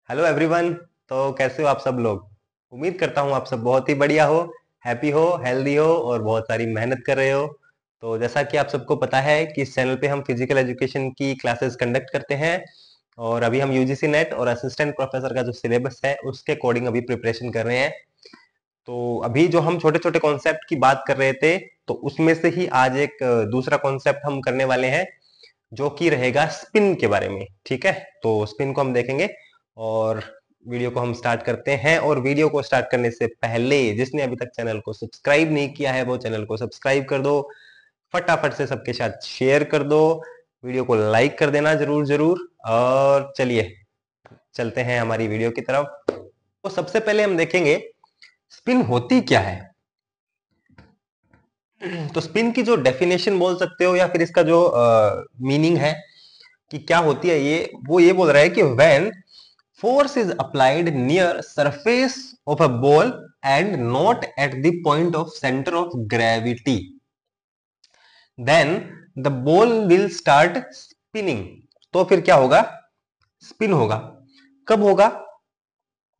Hello everyone. तो कैसे हो आप सब लोग। उम्मीद करता हूँ आप सब बहुत ही बढ़िया हो, हैप्पी हो, हेल्दी हो और बहुत सारी मेहनत कर रहे हो। तो जैसा कि आप सबको पता है कि इस चैनल पे हम फिजिकल एजुकेशन की क्लासेस कंडक्ट करते हैं और अभी हम यूजीसी नेट और असिस्टेंट प्रोफेसर का जो सिलेबस है उसके अकॉर्डिंग अभी प्रिपरेशन कर रहे हैं। तो अभी जो हम छोटे छोटे कॉन्सेप्ट की बात कर रहे थे तो उसमें से ही आज एक दूसरा कॉन्सेप्ट हम करने वाले हैं जो कि रहेगा स्पिन के बारे में। ठीक है, तो स्पिन को हम देखेंगे और वीडियो को हम स्टार्ट करते हैं। और वीडियो को स्टार्ट करने से पहले जिसने अभी तक चैनल को सब्सक्राइब नहीं किया है वो चैनल को सब्सक्राइब कर दो, फटाफट से सबके साथ शेयर कर दो, वीडियो को लाइक कर देना जरूर जरूर। और चलिए चलते हैं हमारी वीडियो की तरफ। तो सबसे पहले हम देखेंगे स्पिन होती क्या है। तो स्पिन की जो डेफिनेशन बोल सकते हो या फिर इसका जो मीनिंग है कि क्या होती है ये बोल रहा है कि when force is applied near surface of a ball and not at the point of center of gravity, then the ball will start spinning। तो फिर क्या होगा, स्पिन होगा। कब होगा,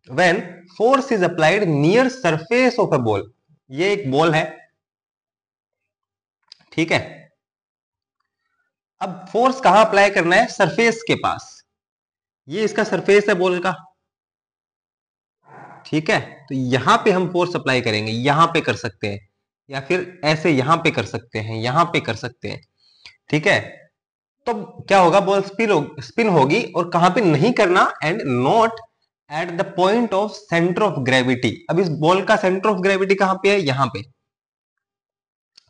when force is applied near surface of a ball। ये एक ball है, ठीक है। अब फोर्स कहां अप्लाई करना है, सरफेस के पास। ये इसका सरफेस है बॉल का, ठीक है। तो यहां पे हम फोर्स अप्लाई करेंगे, यहां पे कर सकते हैं या फिर ऐसे यहां पे कर सकते हैं, यहां पे कर सकते हैं, ठीक है। तो क्या होगा, बॉल स्पिन होगी और कहां पे नहीं करना, and not at the point of centre of gravity. अब इस बॉल का सेंटर ऑफ ग्रेविटी कहां पे है, यहां पे।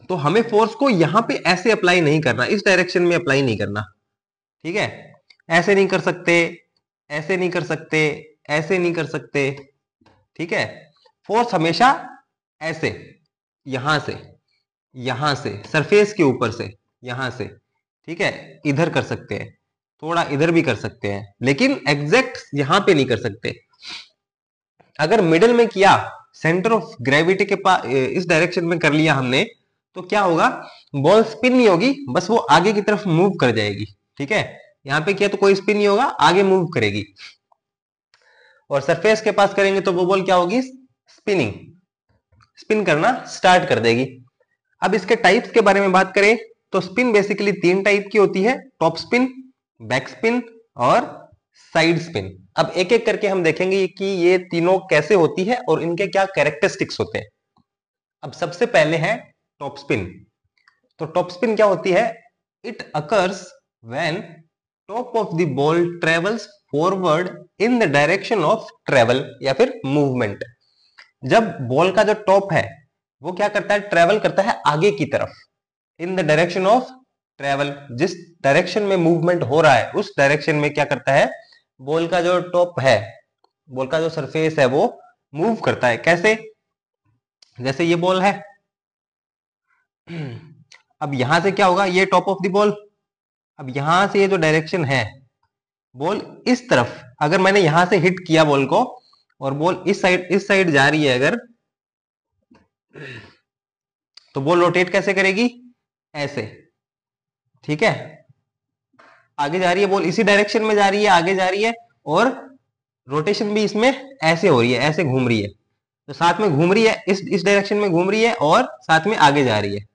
तो हमें फोर्स को यहां पे ऐसे अप्लाई नहीं करना, इस डायरेक्शन में अप्लाई नहीं करना, ठीक है। ऐसे नहीं कर सकते, ऐसे नहीं कर सकते, ऐसे नहीं कर सकते, ठीक है। फोर्स हमेशा ऐसे, यहां से सरफेस के ऊपर से, यहां से, ठीक है। इधर कर सकते हैं, थोड़ा इधर भी कर सकते हैं, लेकिन एग्जैक्ट यहां पे नहीं कर सकते। अगर मिडिल में किया, सेंटर ऑफ ग्रेविटी के पास इस डायरेक्शन में कर लिया हमने, तो क्या होगा, बॉल स्पिन नहीं होगी, बस वो आगे की तरफ मूव कर जाएगी, ठीक है। यहां पे किया तो कोई स्पिन नहीं होगा, आगे मूव करेगी। और सरफेस के पास करेंगे तो वो बॉल क्या होगी, स्पिनिंग, स्पिन करना स्टार्ट कर देगी। अब इसके टाइप्स के बारे में बात करें तो स्पिन बेसिकली तीन टाइप की होती है, टॉप स्पिन, बैक स्पिन और साइड स्पिन। अब एक एक करके हम देखेंगे कि ये तीनों कैसे होती है और इनके क्या कैरेक्टरिस्टिक्स होते हैं। अब सबसे पहले है टॉप स्पिन। तो टॉप स्पिन क्या होती है, it occurs when top of the ball travels forward in the direction of travel या फिर मूवमेंट। जब बॉल का जो टॉप है वो क्या करता है, ट्रेवल करता है आगे की तरफ, in the direction of travel. जिस डायरेक्शन में मूवमेंट हो रहा है उस डायरेक्शन में क्या करता है, बॉल का जो टॉप है, बॉल का जो सरफेस है वो मूव करता है। कैसे, जैसे ये बॉल है, अब यहां से क्या होगा, ये टॉप ऑफ द बॉल। अब यहां से ये जो डायरेक्शन है, बॉल इस तरफ, अगर मैंने यहां से हिट किया बॉल को और बॉल इस साइड जा रही है अगर, तो बॉल रोटेट कैसे करेगी, ऐसे, ठीक है। आगे जा रही है बॉल, इसी डायरेक्शन में जा रही है, आगे जा रही है, और रोटेशन भी इसमें ऐसे हो रही है, ऐसे घूम रही है। तो साथ में घूम रही है, इस डायरेक्शन में घूम रही है और साथ में आगे जा रही है,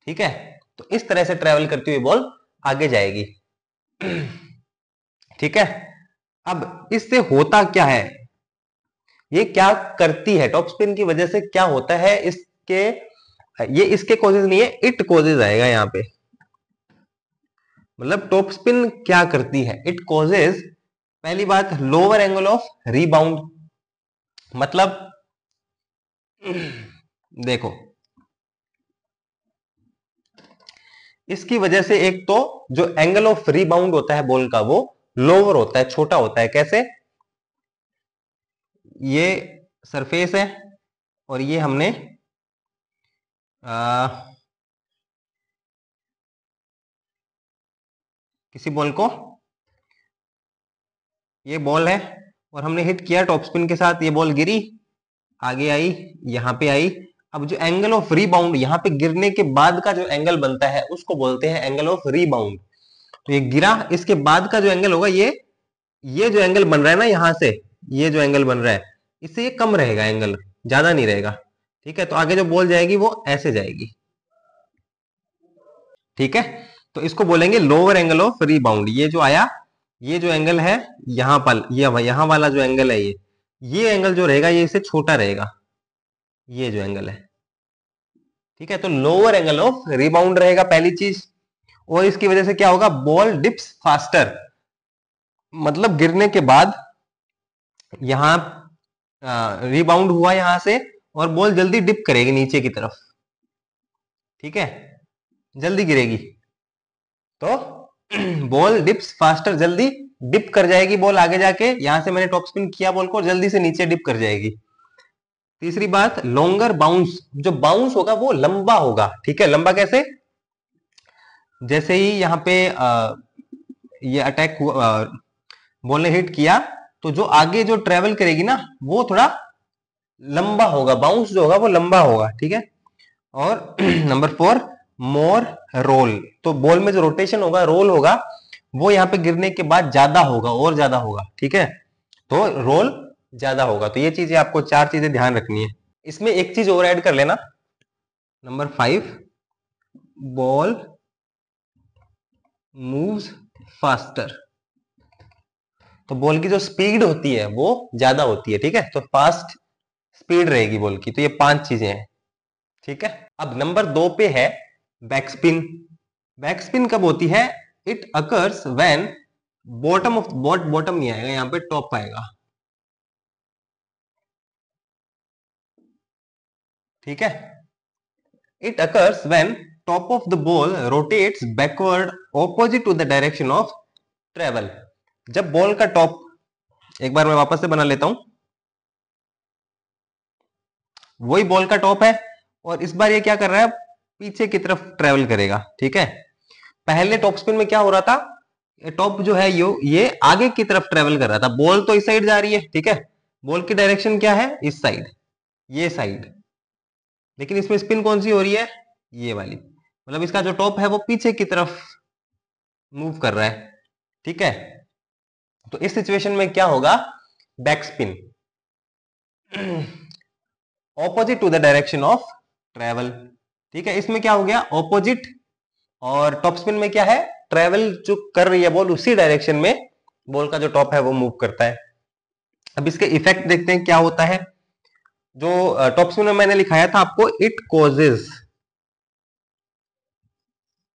ठीक है। तो इस तरह से ट्रेवल करती हुई बॉल आगे जाएगी, ठीक है। अब इससे होता क्या है, ये क्या करती है, टॉप स्पिन की वजह से क्या होता है इसके, ये इसके कॉजेज नहीं है, इट कॉजेज आएगा यहाँ पे। मतलब टॉप स्पिन क्या करती है, इट कॉजेज, पहली बात लोअर एंगल ऑफ रीबाउंड। मतलब देखो, इसकी वजह से एक तो जो एंगल ऑफ रीबाउंड होता है बॉल का वो लोअर होता है, छोटा होता है। कैसे, ये सरफेस है और ये हमने किसी बॉल को, ये बॉल है और हमने हिट किया टॉप स्पिन के साथ, ये बॉल गिरी, आगे आई, यहां पे आई। अब जो एंगल ऑफ रीबाउंड, यहां पे गिरने के बाद का जो एंगल बनता है उसको बोलते हैं एंगल ऑफ रीबाउंड। तो ये गिरा, इसके बाद का जो एंगल होगा ये ये जो एंगल बन रहा है ना यहां से, ये जो एंगल बन रहा है इससे ये कम रहेगा एंगल, ज्यादा नहीं रहेगा। ठीक है, तो आगे जो बॉल जाएगी वो ऐसे जाएगी। ठीक है, तो इसको बोलेंगे लोअर एंगल ऑफ रीबाउंड। ये जो आया, ये जो एंगल है यहां पर, ये यहां वाला जो एंगल है ये एंगल जो रहेगा ये इससे छोटा रहेगा, ये जो एंगल है। ठीक है, तो लोअर एंगल ऑफ रिबाउंड रहेगा पहली चीज। और इसकी वजह से क्या होगा, बॉल डिप्स फास्टर, मतलब गिरने के बाद यहां रिबाउंड हुआ यहां से और बॉल जल्दी डिप करेगी नीचे की तरफ। ठीक है, जल्दी गिरेगी तो बॉल डिप्स फास्टर, जल्दी डिप कर जाएगी बॉल आगे जाके। यहां से मैंने टॉप स्पिन किया बॉल को, जल्दी से नीचे डिप कर जाएगी। तीसरी बात, लॉन्गर बाउंस, जो बाउंस होगा वो लंबा होगा। ठीक है, लंबा कैसे, जैसे ही यहाँ पे ये अटैक हुआ, बॉल ने हिट किया, तो जो आगे जो ट्रेवल करेगी ना वो थोड़ा लंबा होगा, बाउंस जो होगा वो लंबा होगा। ठीक है, और नंबर 4, मोर रोल, तो बॉल में जो रोटेशन होगा, रोल होगा, वो यहाँ पे गिरने के बाद ज्यादा होगा, और ज्यादा होगा। ठीक है, तो रोल ज्यादा होगा। तो ये चीजें आपको 4 चीजें ध्यान रखनी है। इसमें एक चीज और ऐड कर लेना, नंबर 5, बॉल मूव्स फास्टर, तो बॉल की जो स्पीड होती है वो ज्यादा होती है। ठीक है, तो फास्ट स्पीड रहेगी बॉल की। तो ये 5 चीजें हैं। ठीक है, अब नंबर 2 पे है बैकस्पिन। बैकस्पिन कब होती है, it occurs when bottom of, bottom नहीं आएगा यहां पे, टॉप आएगा। ठीक है, it occurs when top of the ball rotates backward opposite to the direction of travel. जब बॉल का टॉप, एक बार मैं वापस से बना लेता हूं, वही बॉल का टॉप है और इस बार ये क्या कर रहा है, पीछे की तरफ ट्रेवल करेगा। ठीक है, पहले टॉप स्पिन में क्या हो रहा था, टॉप जो है ये आगे की तरफ ट्रेवल कर रहा था, बॉल तो इस साइड जा रही है। ठीक है, बॉल की डायरेक्शन क्या है, इस साइड, ये साइड, लेकिन इसमें स्पिन कौन सी हो रही है, ये वाली, मतलब इसका जो टॉप है वो पीछे की तरफ मूव कर रहा है। ठीक है, तो इस सिचुएशन में क्या होगा, back spin, opposite to the direction of travel. ठीक है, इसमें क्या हो गया, ऑपोजिट, और टॉप स्पिन में क्या है, ट्रेवल जो कर रही है बॉल उसी डायरेक्शन में बॉल का जो टॉप है वो मूव करता है। अब इसके इफेक्ट देखते हैं क्या होता है। जो टॉप स्पिन में मैंने लिखाया था आपको, इट कॉजेज,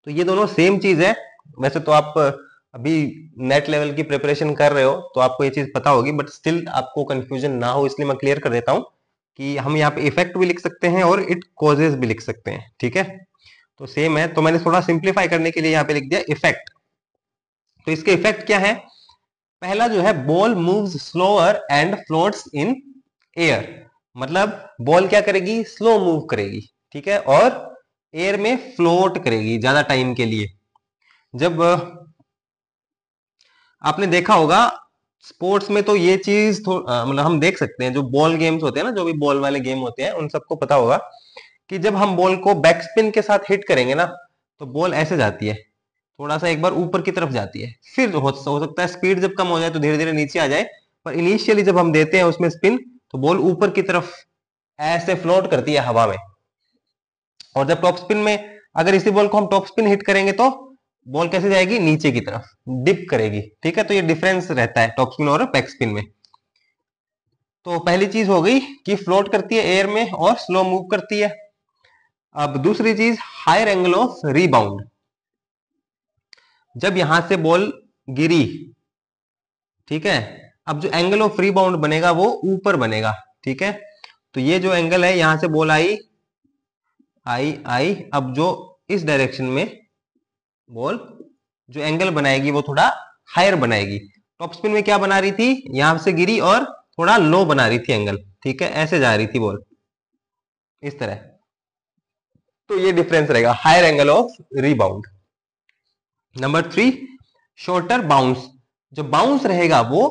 तो ये दोनों सेम चीज है। वैसे तो आप अभी नेट लेवल की प्रिपरेशन कर रहे हो तो आपको ये चीज पता होगी, बट स्टिल आपको कंफ्यूजन ना हो इसलिए मैं क्लियर कर देता हूं कि हम यहाँ पे इफेक्ट भी लिख सकते हैं और इट कॉजेज भी लिख सकते हैं। ठीक है, तो सेम है, तो मैंने थोड़ा सिंप्लीफाई करने के लिए यहाँ पे लिख दिया इफेक्ट। तो इसके इफेक्ट क्या है, पहला जो है, ball moves slower and floats in air, मतलब बॉल क्या करेगी, स्लो मूव करेगी। ठीक है, और एयर में फ्लोट करेगी ज्यादा टाइम के लिए। जब आपने देखा होगा स्पोर्ट्स में तो ये चीज मतलब हम देख सकते हैं, जो बॉल गेम्स होते हैं ना, जो भी बॉल वाले गेम होते हैं, उन सबको पता होगा कि जब हम बॉल को बैक स्पिन के साथ हिट करेंगे ना, तो बॉल ऐसे जाती है, थोड़ा सा एक बार ऊपर की तरफ जाती है, फिर हो सकता है स्पीड जब कम हो जाए तो धीरे धीरे नीचे आ जाए, पर इनिशियली जब हम देते हैं उसमें स्पिन, तो बॉल ऊपर की तरफ ऐसे फ्लोट करती है हवा में। और जब टॉप स्पिन में अगर इसी बॉल को हम टॉप स्पिन हिट करेंगे तो बॉल कैसे जाएगी, नीचे की तरफ डिप करेगी। ठीक है, तो ये डिफरेंस रहता है टॉप स्पिन और बैक स्पिन में। तो पहली चीज हो गई कि फ्लोट करती है एयर में और स्लो मूव करती है। अब दूसरी चीज, हायर एंगल ऑफ रीबाउंड, जब यहां से बॉल गिरी, ठीक है, अब जो एंगल ऑफ रीबाउंड बनेगा वो ऊपर बनेगा। ठीक है, तो ये जो एंगल है, यहां से बॉल आई आई आई, अब जो इस डायरेक्शन में बॉल जो एंगल बनाएगी वो थोड़ा हायर बनाएगी। टॉप स्पिन में क्या बना रही थी, यहां से गिरी और थोड़ा लो बना रही थी एंगल। ठीक है, ऐसे जा रही थी बॉल इस तरह, तो ये डिफरेंस रहेगा, higher angle of rebound. Number 3, shorter bounce, जो बाउंस रहेगा वो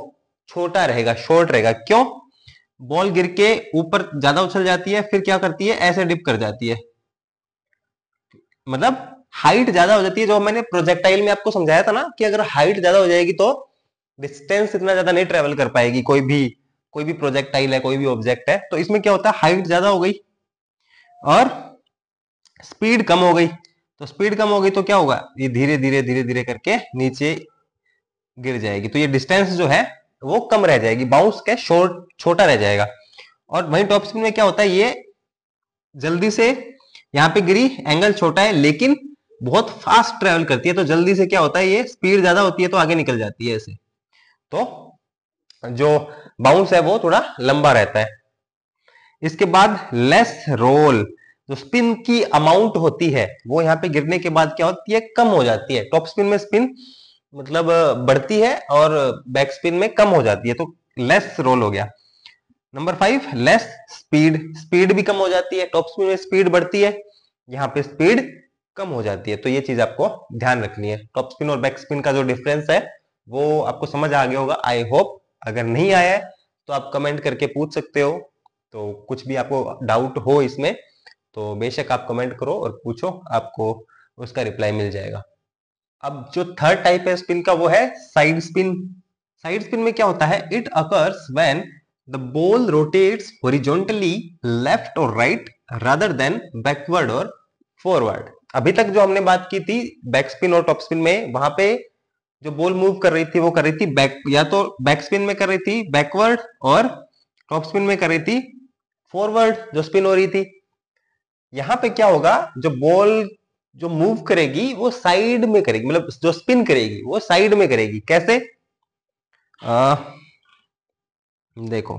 छोटा रहेगा, शॉर्ट रहेगा। क्यों, बॉल गिर के ऊपर ज्यादा उछल जाती है, फिर क्या करती है, ऐसे डिप कर जाती है, मतलब हाइट ज्यादा हो जाती है। जो मैंने प्रोजेक्टाइल में आपको समझाया था ना कि अगर हाइट ज्यादा हो जाएगी तो डिस्टेंस इतना ज्यादा नहीं ट्रेवल कर पाएगी कोई भी प्रोजेक्टाइल है, कोई भी ऑब्जेक्ट है। तो इसमें क्या होता है, हाइट ज्यादा हो गई और स्पीड कम हो गई। तो स्पीड कम हो गई तो क्या होगा, ये धीरे धीरे धीरे धीरे करके नीचे गिर जाएगी। तो ये डिस्टेंस जो है वो कम रह जाएगी, बाउंस के छोटा रह जाएगा। और वहीं टॉप स्पिन में क्या होता है, ये जल्दी से यहाँ पे गिरी, एंगल छोटा है लेकिन बहुत फास्ट ट्रेवल करती है। तो जल्दी से क्या होता है, ये स्पीड ज्यादा होती है तो आगे निकल जाती है ऐसे। तो जो बाउंस है वो थोड़ा लंबा रहता है। इसके बाद लेस रोल, जो स्पिन की अमाउंट होती है वो यहाँ पे गिरने के बाद क्या होती है, कम हो जाती है। टॉप स्पिन में स्पिन मतलब बढ़ती है और बैक स्पिन में कम हो जाती है, तो लेस रोल हो गया। नंबर 5 लेस स्पीड, स्पीड भी कम हो जाती है। टॉप स्पिन में स्पीड बढ़ती है, यहाँ पे स्पीड कम हो जाती है। तो ये चीज आपको ध्यान रखनी है। टॉप स्पिन और बैक स्पिन का जो डिफरेंस है वो आपको समझ आ गया होगा, आई होप। अगर नहीं आया है तो आप कमेंट करके पूछ सकते हो। तो कुछ भी आपको डाउट हो इसमें तो बेशक आप कमेंट करो और पूछो, आपको उसका रिप्लाई मिल जाएगा। अब जो थर्ड टाइप है स्पिन का वो है साइड स्पिन। साइड स्पिन में क्या होता है, it occurs when the ball rotates horizontally left और राइट रादर देन बैकवर्ड और फॉरवर्ड। अभी तक जो हमने बात की थी बैक स्पिन और टॉप स्पिन में, वहां पे जो बॉल मूव कर रही थी वो कर रही थी बैक, या तो बैक स्पिन में कर रही थी बैकवर्ड, और टॉप स्पिन में कर रही थी फॉरवर्ड जो स्पिन हो रही थी। यहां पे क्या होगा, जो बॉल जो मूव करेगी वो साइड में करेगी, मतलब जो स्पिन करेगी वो साइड में करेगी। कैसे, देखो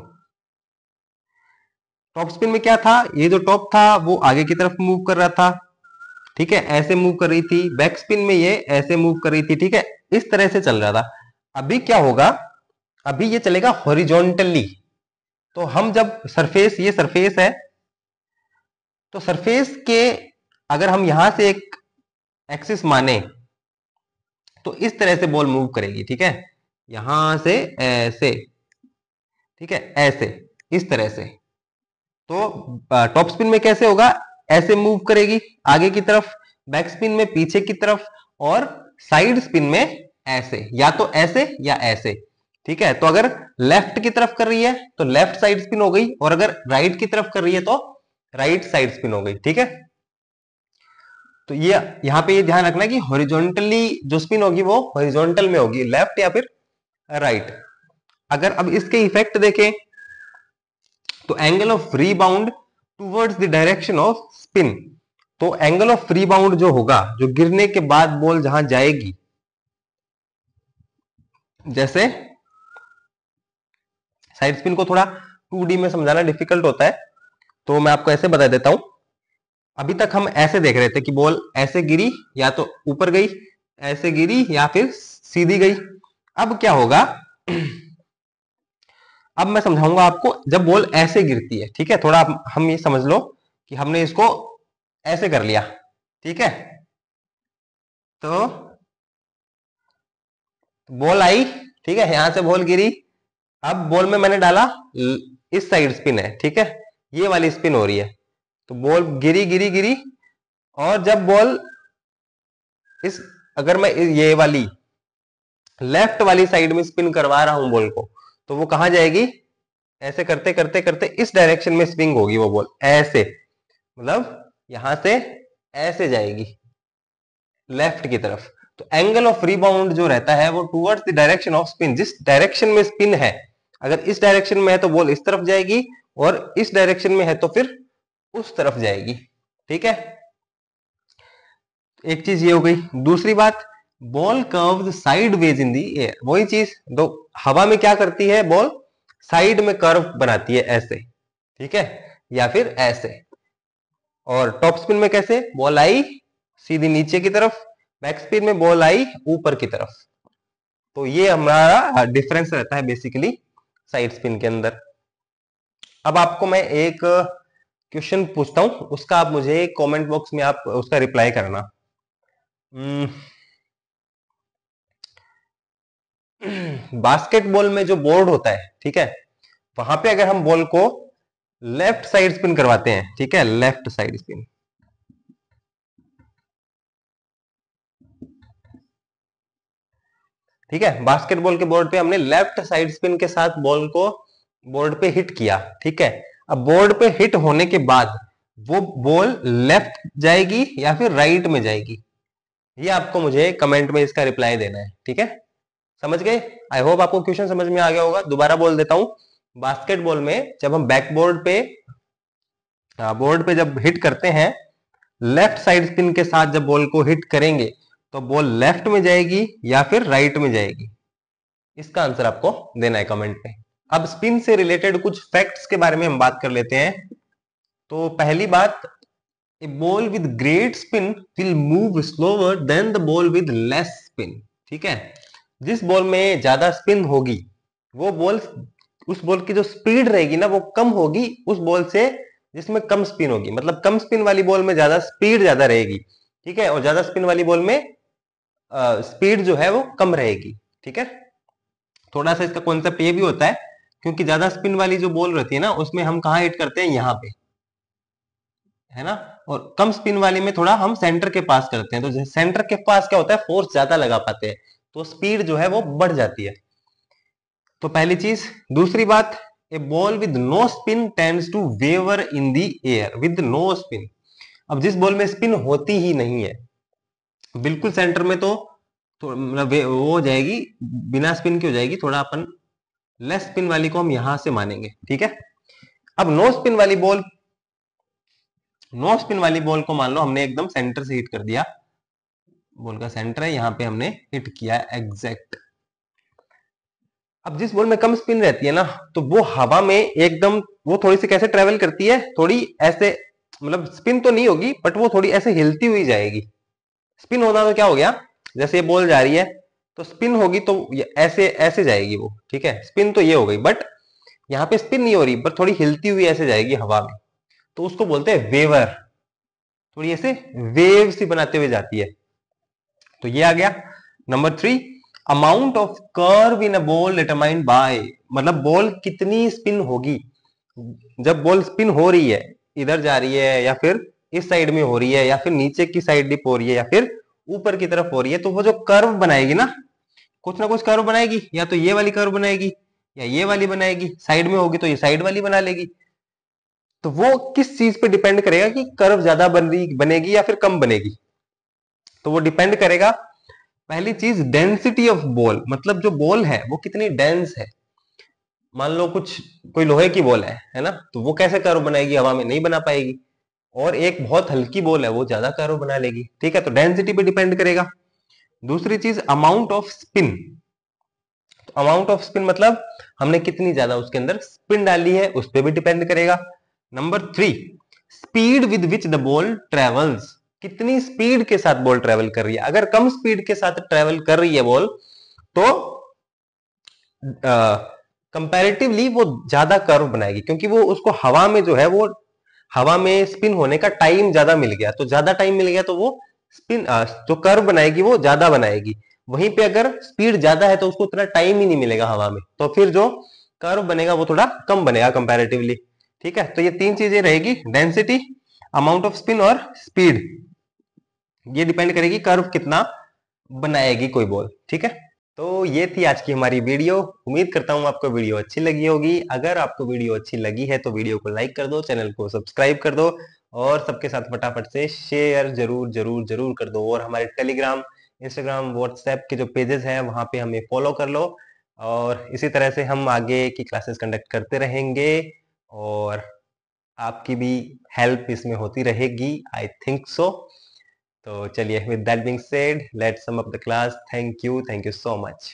टॉप स्पिन में क्या था, ये जो टॉप था वो आगे की तरफ मूव कर रहा था, ठीक है, ऐसे मूव कर रही थी। बैक स्पिन में ये ऐसे मूव कर रही थी, ठीक है, इस तरह से चल रहा था। अभी क्या होगा, अभी ये चलेगा हॉरिजॉन्टली। तो हम जब सरफेस, ये सरफेस है, तो सरफेस के अगर हम यहां से एक एक्सिस माने तो इस तरह से बॉल मूव करेगी, ठीक है, यहां से ऐसे, ठीक है, ऐसे, इस तरह से। तो टॉप स्पिन में कैसे होगा, ऐसे मूव करेगी आगे की तरफ, बैक स्पिन में पीछे की तरफ, और साइड स्पिन में ऐसे, या तो ऐसे या ऐसे, ठीक है। तो अगर लेफ्ट की तरफ कर रही है तो लेफ्ट साइड स्पिन हो गई, और अगर राइट की तरफ कर रही है तो राइट साइड स्पिन हो गई, ठीक है। तो ये यहां पे ये ध्यान रखना कि हॉरिजॉन्टली जो स्पिन होगी वो हॉरिजॉन्टल में होगी, लेफ्ट या फिर राइट। अगर अब इसके इफेक्ट देखें तो angle of rebound towards the direction off spin. तो एंगल ऑफ रीबाउंड जो होगा, जो गिरने के बाद बॉल जहां जाएगी, जैसे साइड स्पिन को थोड़ा 2D में समझाना डिफिकल्ट होता है, तो मैं आपको ऐसे बता देता हूं। अभी तक हम ऐसे देख रहे थे कि बॉल ऐसे गिरी, या तो ऊपर गई, ऐसे गिरी, या फिर सीधी गई। अब क्या होगा, अब मैं समझाऊंगा आपको। जब बॉल ऐसे गिरती है, ठीक है, थोड़ा हम ये समझ लो कि हमने इसको ऐसे कर लिया, ठीक है, तो बॉल आई, ठीक है, यहां से बॉल गिरी। अब बॉल में मैंने डाला, इस साइड स्पिन है, ठीक है, ये वाली स्पिन हो रही है। तो बॉल गिरी गिरी गिरी, और जब बॉल इस, अगर मैं ये वाली लेफ्ट वाली साइड में स्पिन करवा रहा हूं बॉल को, तो वो कहां जाएगी, ऐसे करते करते करते इस डायरेक्शन में स्विंग होगी वो बॉल, ऐसे, मतलब यहां से ऐसे जाएगी लेफ्ट की तरफ। तो एंगल ऑफ रिबाउंड जो रहता है वो towards the direction off spin, जिस डायरेक्शन में स्पिन है, अगर इस डायरेक्शन में है तो बॉल इस तरफ जाएगी, और इस डायरेक्शन में है तो फिर उस तरफ जाएगी, ठीक है। एक चीज ये हो गई। दूसरी बात, बॉल कर्व्स साइडवेज इन दी एयर। वही चीज, तो हवा में क्या करती है बॉल, साइड में कर्व बनाती है ऐसे, ठीक है, या फिर ऐसे। और टॉप स्पिन में कैसे, बॉल आई सीधी नीचे की तरफ, बैक स्पिन में बॉल आई ऊपर की तरफ। तो ये हमारा डिफरेंस रहता है बेसिकली साइड स्पिन के अंदर। अब आपको मैं एक क्वेश्चन पूछता हूं, उसका आप मुझे कमेंट बॉक्स में आप उसका रिप्लाई करना। बास्केटबॉल में जो बोर्ड होता है, ठीक है, वहां पे अगर हम बॉल को लेफ्ट साइड स्पिन करवाते हैं, ठीक है, लेफ्ट साइड स्पिन, ठीक है, बास्केटबॉल के बोर्ड पे हमने लेफ्ट साइड स्पिन के साथ बॉल को बोर्ड पे हिट किया, ठीक है। अब बोर्ड पे हिट होने के बाद वो बॉल लेफ्ट जाएगी या फिर राइट में जाएगी, ये आपको मुझे कमेंट में इसका रिप्लाई देना है, ठीक है। समझ गए? आई होप आपको क्वेश्चन समझ में आ गया होगा। दोबारा बोल देता हूं, बास्केटबॉल में जब हम बैकबोर्ड पे बोर्ड पे जब हिट करते हैं, लेफ्ट साइड स्पिन के साथ जब बॉल को हिट करेंगे तो बॉल लेफ्ट में जाएगी या फिर राइट में जाएगी, इसका आंसर आपको देना है कमेंट में। अब स्पिन से रिलेटेड कुछ फैक्ट्स के बारे में हम बात कर लेते हैं। तो पहली बात, a ball with great spin will move slower than the ball with less spin, ठीक है। जिस बॉल में ज्यादा स्पिन होगी वो बॉल, उस बॉल की जो स्पीड रहेगी ना वो कम होगी उस बॉल से जिसमें कम स्पिन होगी। मतलब कम स्पिन वाली बॉल में ज्यादा स्पीड ज्यादा रहेगी, ठीक है, और ज्यादा स्पिन वाली बॉल में स्पीड जो है वो कम रहेगी, ठीक है। थोड़ा सा इसका कॉन्सेप्ट ये भी होता है, क्योंकि ज्यादा स्पिन वाली जो बॉल रहती है ना उसमें हम कहाँ हिट करते हैं, यहाँ पे, है ना। और कम स्पिन वाली में थोड़ा हम सेंटर के पास करते हैं, तो सेंटर के पास क्या होता है, फोर्स ज्यादा लगा पाते हैं, तो स्पीड जो है वो बढ़ जाती है। तो पहली चीज। दूसरी बात, a ball with no spin tends to waver in the air with no spin. अब जिस बॉल में स्पिन होती ही नहीं है, बिल्कुल सेंटर में, तो मतलब वो हो जाएगी, बिना स्पिन की हो जाएगी, थोड़ा अपन लेस स्पिन वाली को हम यहां से मानेंगे, ठीक है। अब नो स्पिन वाली बॉल, नो स्पिन वाली बॉल को मान लो हमने एकदम सेंटर से हिट कर दिया, बॉल का सेंटर है, यहां पे हमने हिट किया एग्जैक्ट। अब जिस बॉल में कम स्पिन रहती है ना, तो वो हवा में एकदम, वो थोड़ी सी कैसे ट्रेवल करती है, थोड़ी ऐसे, मतलब स्पिन तो नहीं होगी बट वो थोड़ी ऐसे हिलती हुई जाएगी। स्पिन होना तो क्या हो गया, जैसे ये बॉल जा रही है तो स्पिन होगी तो ऐसे ऐसे जाएगी वो, ठीक है, स्पिन तो ये हो गई, बट यहाँ पे स्पिन नहीं हो रही पर थोड़ी हिलती हुई ऐसे जाएगी हवा में, तो उसको बोलते हैं वेवर। थोड़ी ऐसे वेव सी बनाते हुए जाती है। तो ये आ गया। Number 3, amount of curve in a ball determined by, मतलब बॉल कितनी स्पिन होगी, जब बॉल स्पिन हो रही है, इधर जा रही है या फिर इस साइड में हो रही है या फिर नीचे की साइड डिप हो रही है या फिर ऊपर की तरफ हो रही है, तो वो जो कर्व बनाएगी ना कुछ कर्व बनाएगी, या तो ये वाली कर्व बनाएगी या ये वाली बनाएगी, साइड में होगी तो ये साइड वाली बना लेगी। तो वो किस चीज पे डिपेंड करेगा कि कर्व ज्यादा बनेगी या फिर कम बनेगी, तो वो डिपेंड करेगा। पहली चीज, डेंसिटी ऑफ बॉल, मतलब जो बॉल है वो कितनी डेंस है। मान लो कोई लोहे की बॉल है ना, तो वो कैसे कर्व बनाएगी, हवा में नहीं बना पाएगी। और एक बहुत हल्की बॉल है, वो ज्यादा कर्व बना लेगी, ठीक है, तो डेंसिटी पे डिपेंड करेगा। दूसरी चीज, अमाउंट ऑफ स्पिन, तो अमाउंट ऑफ स्पिन मतलब हमने कितनी ज्यादा उसके अंदर स्पिन डाली है, उस पर भी डिपेंड करेगा। Number 3, speed with which the ball travels, कितनी स्पीड के साथ बॉल ट्रेवल कर रही है। अगर कम स्पीड के साथ ट्रेवल कर रही है बॉल, तो कंपैरेटिवली वो ज्यादा कर्व बनाएगी, क्योंकि वो उसको हवा में जो है वो हवा में स्पिन होने का टाइम ज्यादा मिल गया, तो ज्यादा टाइम मिल गया तो वो स्पिन जो कर्व बनाएगी वो ज्यादा बनाएगी। वहीं पे अगर स्पीड ज्यादा है तो उसको उतना टाइम ही नहीं मिलेगा हवा में, तो फिर जो कर्व बनेगा वो थोड़ा कम बनेगा कंपैरेटिवली, ठीक है। तो ये तीन चीजें रहेगी, डेंसिटी, अमाउंट ऑफ स्पिन और स्पीड, ये डिपेंड करेगी कर्व कितना बनाएगी कोई बॉल, ठीक है। तो ये थी आज की हमारी वीडियो। उम्मीद करता हूँ आपको वीडियो अच्छी लगी होगी। अगर आपको वीडियो अच्छी लगी है तो वीडियो को लाइक कर दो, चैनल को सब्सक्राइब कर दो और सबके साथ फटाफट से शेयर जरूर जरूर जरूर कर दो। और हमारे टेलीग्राम, इंस्टाग्राम, व्हाट्सएप के जो पेजेस हैं वहां पे हमें फॉलो कर लो। और इसी तरह से हम आगे की क्लासेस कंडक्ट करते रहेंगे और आपकी भी हेल्प इसमें होती रहेगी, आई थिंक सो। तो चलिए, with that being said, let's sum up the class. Thank you so much.